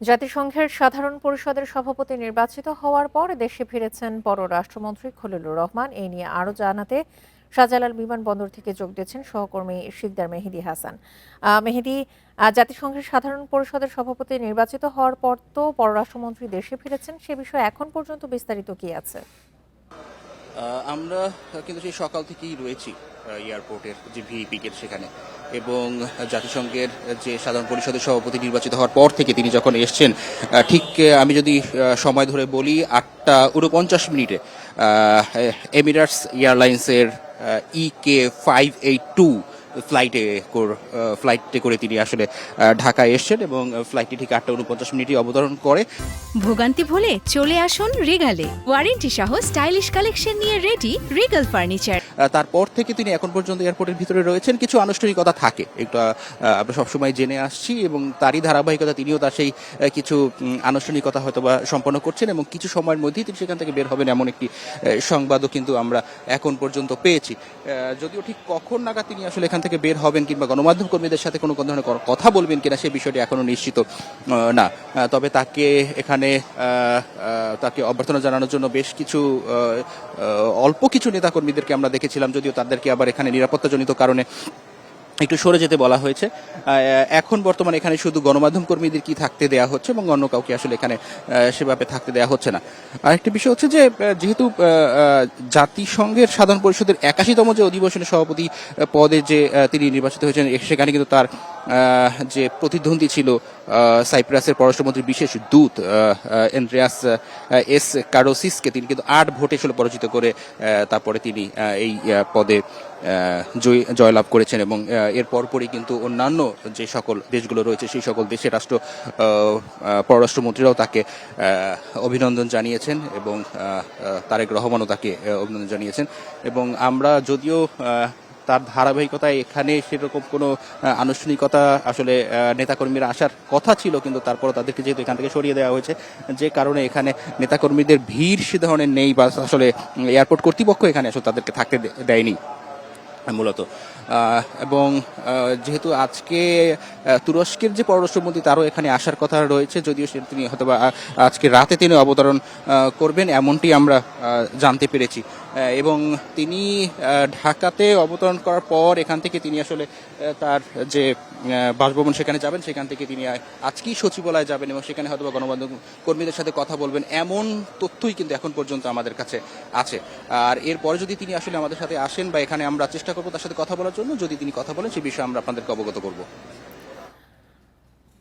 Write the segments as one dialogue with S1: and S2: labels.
S1: জাতিসংঘের সাধারণ পরিষদের সভাপতি নির্বাচিত হওয়ার পর দেশে ফিরেছেন পররাষ্ট্রমন্ত্রী খলিলুর রহমান। এই নিয়ে আরও জানাতে শাহজালাল বিমানবন্দর থেকে যোগ দিয়েছেন সহকর্মী শিকদার মেহেদী হাসান। মেহেদী, জাতিসংঘের সাধারণ পরিষদের সভাপতি নির্বাচিত হওয়ার পর তো পররাষ্ট্রমন্ত্রী দেশে ফিরেছেন, সে বিষয়ে এখন পর্যন্ত বিস্তারিত কি আছে?
S2: আমরা কিন্তু সেই সকাল থেকেই রয়েছি এয়ারপোর্টের যে ভিআইপি গেট সেখানে, এবং জাতিসংঘের যে সাধারণ পরিষদের সভাপতি নির্বাচিত হওয়ার পর থেকে তিনি যখন এসছেন, ঠিক আমি যদি সময় ধরে বলি 8টা 49 এমিরেটস এয়ারলাইন্সের EK582 ফ্লাইটে করে তিনি আসলে ঢাকায় এসছেন, এবং ফ্লাইটটি ঠিক 8টা 49 অবতরণ করে।
S3: ভোগান্তি ভুলে চলে আসুন রিগালে, ওয়ারেন্টি সহ স্টাইলিশ কালেকশন নিয়ে রেডি রিগাল ফার্নিচার।
S2: তারপর থেকে তিনি এখন পর্যন্ত এয়ারপোর্টের ভিতরে রয়েছেন। কিছু আনুষ্ঠানিকতা থাকে, একটু আমরা সবসময় জেনে আসছি, এবং তারই ধারাবাহিকতা তিনিও তার সেই কিছু আনুষ্ঠানিকতা হয়তো বা সম্পন্ন করছেন, এবং কিছু সময়ের মধ্যেই তিনি সেখান থেকে বের হবেন এমন একটি সংবাদও কিন্তু আমরা এখন পর্যন্ত পেয়েছি। যদিও ঠিক কখন নাগাদ তিনি আসলে এখান থেকে বের হবেন কিংবা গণমাধ্যম কর্মীদের সাথে কোনো ধরনের কথা বলবেন কিনা সে বিষয়টি এখনো নিশ্চিত না। তবে তাকে এখানে তাকে অভ্যর্থনা জানানোর জন্য বেশ কিছু অল্প কিছু নেতাকর্মীদেরকে আমরা দেখেছিলাম, যদিও তাদেরকে আবার এখানে নিরাপত্তাজনিত কারণে একটু সরে যেতে বলা হয়েছে। এখন বর্তমানে এখানে শুধু গণমাধ্যম কর্মীদের কি থাকতে দেওয়া হচ্ছে, এবং অন্য কাউকে আসলে এখানে সেভাবে থাকতে দেওয়া হচ্ছে না। আরেকটি বিষয় হচ্ছে যে, যেহেতু জাতিসংঘের সাধারণ পরিষদের 81তম যে অধিবেশনের সভাপতি পদে যে তিনি নির্বাচিত হয়েছেন, সেখানে কিন্তু তার যে প্রতিদ্বন্দ্বী ছিল সাইপ্রাসের পররাষ্ট্রমন্ত্রীর বিশেষ দূত এন্ড্রিয়াস এস কারোসিসকে, তিনি কিন্তু 8 ভোটে আসলে পরাজিত করে তারপরে তিনি এই পদে জয়লাভ করেছেন, এবং এর পরপরই কিন্তু অন্যান্য যে সকল দেশগুলো রয়েছে সেই সকল দেশের পররাষ্ট্রমন্ত্রীরাও তাকে অভিনন্দন জানিয়েছেন, এবং তারেক রহমানও তাকে অভিনন্দন জানিয়েছেন। এবং আমরা যদিও তার ধারাবাহিকতায় এখানে সেরকম কোনো আনুষ্ঠানিকতা আসলে নেতাকর্মীরা আসার কথা ছিল, কিন্তু তারপরও তাদেরকে যেহেতু এখান থেকে সরিয়ে দেওয়া হয়েছে, যে কারণে এখানে নেতাকর্মীদের ভিড় সে ধরনের নেই, বা আসলে এয়ারপোর্ট কর্তৃপক্ষ এখানে আসলে তাদেরকে থাকতে দেয়নি মূলত। এবং যেহেতু আজকে তুরস্কের যে পররাষ্ট্রমন্ত্রী তারও এখানে আসার কথা রয়েছে, যদিও তিনি হয়তো আজকে রাতে তিনি অবতরণ করবেন এমনটি আমরা জানতে পেরেছি। এবং তিনি ঢাকাতে অবতরণ করার পর এখান থেকে তিনি আসলে তার যে বাসভবন সেখানে যাবেন, সেখান থেকে তিনি আজকেই সচিবালয়ে যাবেন, এবং সেখানে হয়তো গণমাধ্যম কর্মীদের সাথে কথা বলবেন এমন তথ্যই কিন্তু এখন পর্যন্ত আমাদের কাছে আছে। আর এরপরে যদি তিনি আসলে আমাদের সাথে আসেন, বা এখানে আমরা চেষ্টা করবো তার সাথে কথা বলার জন্য, যদি তিনি কথা বলেন সে বিষয়ে আমরা আপনাদেরকে অবগত করব।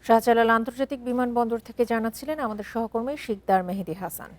S1: শাহজালাল আন্তর্জাতিক বিমানবন্দর থেকে জানাচ্ছিলেন আমাদের সহকর্মী শিকদার মেহেদী হাসান।